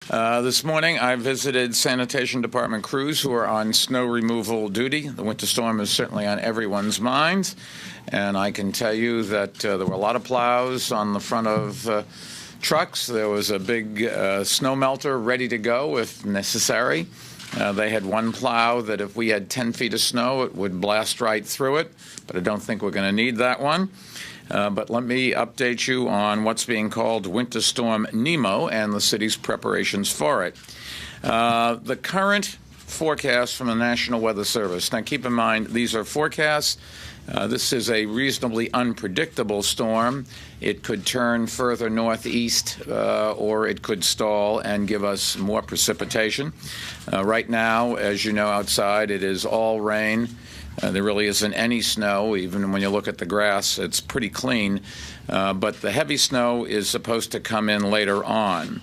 This morning, I visited sanitation department crews who are on snow removal duty. The winter storm is certainly on everyone's minds, and I can tell you that there were a lot of plows on the front of trucks. There was a big snow melter ready to go if necessary. They had one plow that if we had 10 feet of snow, it would blast right through it, but I don't think we're going to need that one. But let me update you on what's being called Winter Storm Nemo and the city's preparations for it. The current forecast from the National Weather Service. Now, keep in mind, these are forecasts. This is a reasonably unpredictable storm. It could turn further northeast or it could stall and give us more precipitation. Right now, as you know, outside, it is all rain. There really isn't any snow. Even when you look at the grass, it's pretty clean. But the heavy snow is supposed to come in later on.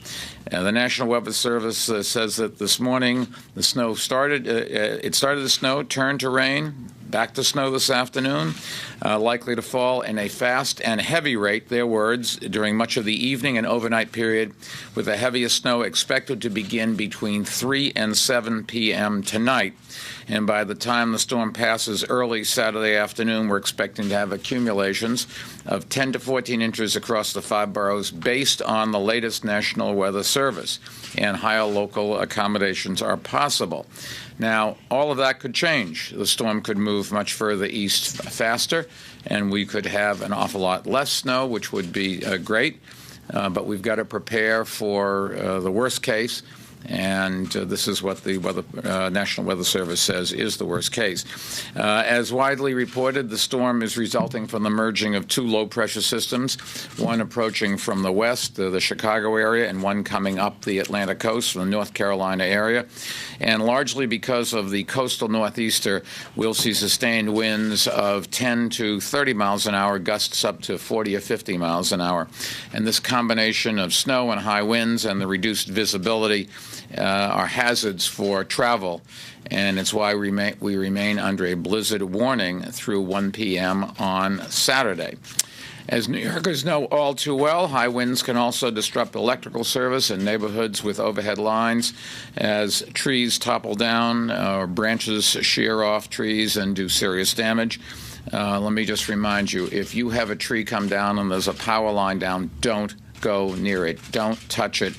The National Weather Service says that this morning the snow started. It started to snow, turned to rain, back to snow this afternoon, likely to fall in a fast and heavy rate, their words, during much of the evening and overnight period, with the heaviest snow expected to begin between 3 and 7 p.m. tonight. And by the time the storm passes early Saturday afternoon, we're expecting to have accumulations of 10 to 14 inches across the 5 boroughs based on the latest National Weather Service, and higher local accommodations are possible. Now, all of that could change. The storm could move much further east faster, and we could have an awful lot less snow, which would be great. But we've got to prepare for the worst case. And this is what the National Weather Service says is the worst case. As widely reported, the storm is resulting from the merging of 2 low-pressure systems, one approaching from the west, the Chicago area, and one coming up the Atlantic coast from the North Carolina area. And largely because of the coastal northeaster, we'll see sustained winds of 10 to 30 miles an hour, gusts up to 40 or 50 miles an hour. And this combination of snow and high winds and the reduced visibility are hazards for travel, and it's why we remain under a blizzard warning through 1 p.m. on Saturday. As New Yorkers know all too well, high winds can also disrupt electrical service in neighborhoods with overhead lines as trees topple down or branches shear off trees and do serious damage. Let me just remind you, if you have a tree come down and there's a power line down, don't go near it. Don't touch it.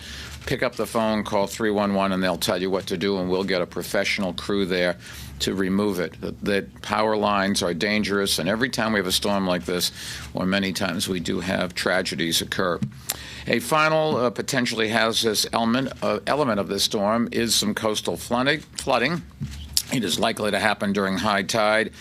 Pick up the phone, call 311, and they'll tell you what to do, and we'll get a professional crew there to remove it. That power lines are dangerous, and every time we have a storm like this, or many times we do have tragedies occur. A final potentially hazardous element of this storm is some coastal flooding. It is likely to happen during high tide,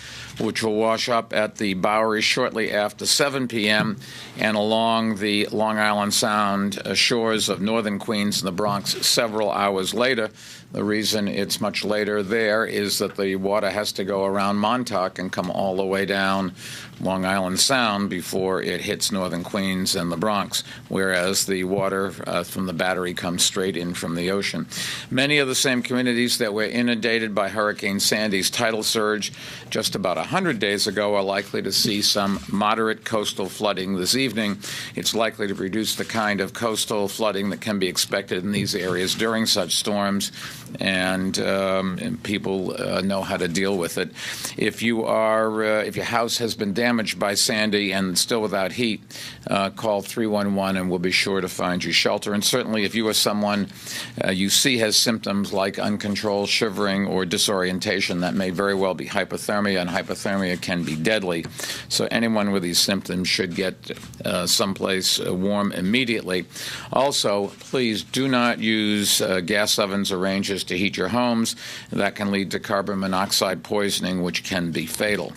which will wash up at the Bowery shortly after 7 p.m. and along the Long Island Sound shores of northern Queens and the Bronx several hours later. The reason it's much later there is that the water has to go around Montauk and come all the way down Long Island Sound before it hits northern Queens and the Bronx, whereas the water from the Battery comes straight in from the ocean. Many of the same communities that were inundated by Hurricane Sandy's tidal surge just about 100 days ago are likely to see some moderate coastal flooding this evening. It's likely to reduce the kind of coastal flooding that can be expected in these areas during such storms, and people know how to deal with it. If your house has been damaged by Sandy and still without heat, call 311 and we'll be sure to find you shelter. And certainly if you are someone you see has symptoms like uncontrolled shivering or disorientation, that may very well be hypothermia, and hypothermia can be deadly. So anyone with these symptoms should get someplace warm immediately. Also, please do not use gas ovens or ranges to heat your homes. That can lead to carbon monoxide poisoning, which can be fatal.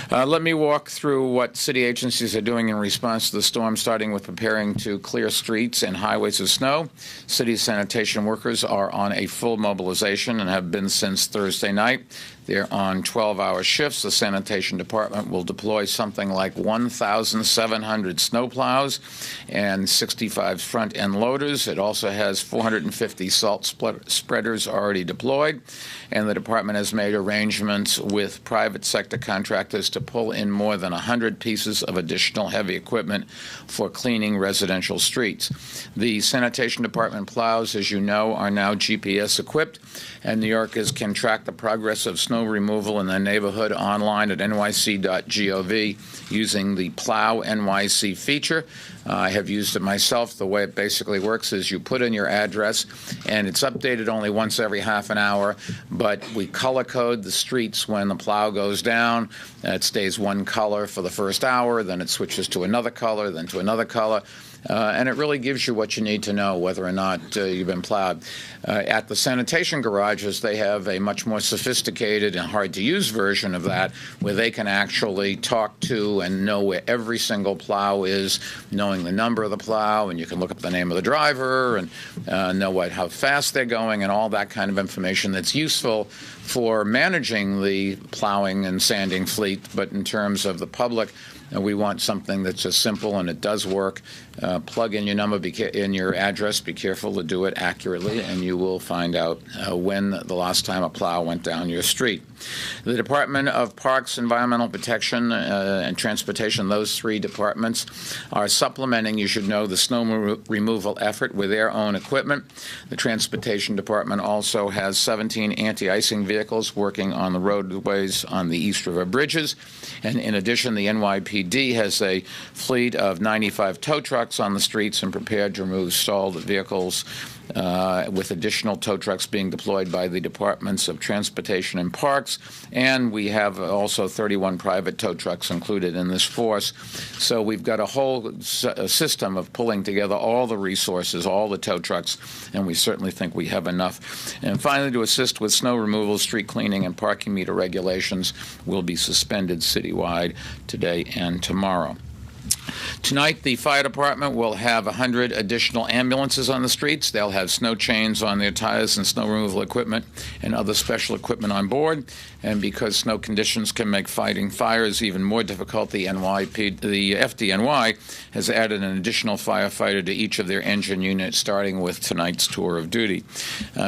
Let me walk through what city agencies are doing in response to the storm, starting with preparing to clear streets and highways of snow. City sanitation workers are on a full mobilization and have been since Thursday night. They're on 12-hour shifts. The sanitation department will deploy something like 1,700 snowplows and 65 front-end loaders. It also has 450 salt spreaders already deployed, and the department has made arrangements with private sector contractors to pull in more than 100 pieces of additional heavy equipment for cleaning residential streets. The sanitation department plows, as you know, are now GPS equipped, and New Yorkers can track the progress of snow removal in their neighborhood online at nyc.gov using the Plow NYC feature. I have used it myself. The way it basically works is you put in your address, and it's updated only once every half an hour, but we color code the streets when the plow goes down. It stays one color for the first hour, then it switches to another color, then to another color. And it really gives you what you need to know whether or not you've been plowed. At the sanitation garages, they have a much more sophisticated and hard-to-use version of that, where they can actually talk to and know where every single plow is, knowing the number of the plow, and you can look up the name of the driver and know how fast they're going and all that kind of information that's useful for managing the plowing and sanding fleet. But in terms of the public, we want something that's just simple, and it does work. Plug in your number, in your address. Be careful to do it accurately, and you will find out when the last time a plow went down your street. The Department of Parks, Environmental Protection, and Transportation, those three departments, are supplementing, you should know, the snow removal effort with their own equipment. The Transportation Department also has 17 anti-icing vehicles working on the roadways on the East River bridges. And in addition, the NYPD has a fleet of 95 tow trucks on the streets and prepared to remove stalled vehicles, with additional tow trucks being deployed by the Departments of Transportation and Parks. And we have also 31 private tow trucks included in this force. So we've got a whole system of pulling together all the resources, all the tow trucks, and we certainly think we have enough. And finally, to assist with snow removal, street cleaning, and parking meter regulations will be suspended citywide today and tomorrow. Tonight, the fire department will have 100 additional ambulances on the streets. They'll have snow chains on their tires and snow removal equipment and other special equipment on board. And because snow conditions can make fighting fires even more difficult, the FDNY has added an additional firefighter to each of their engine units, starting with tonight's tour of duty.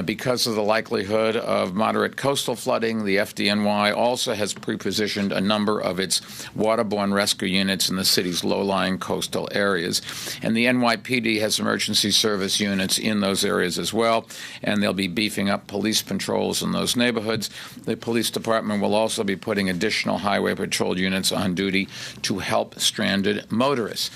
Because of the likelihood of moderate coastal flooding, the FDNY also has pre-positioned a number of its waterborne rescue units in the city's low-lying coastal areas. And the NYPD has emergency service units in those areas as well, and they'll be beefing up police patrols in those neighborhoods. The police department will also be putting additional highway patrol units on duty to help stranded motorists.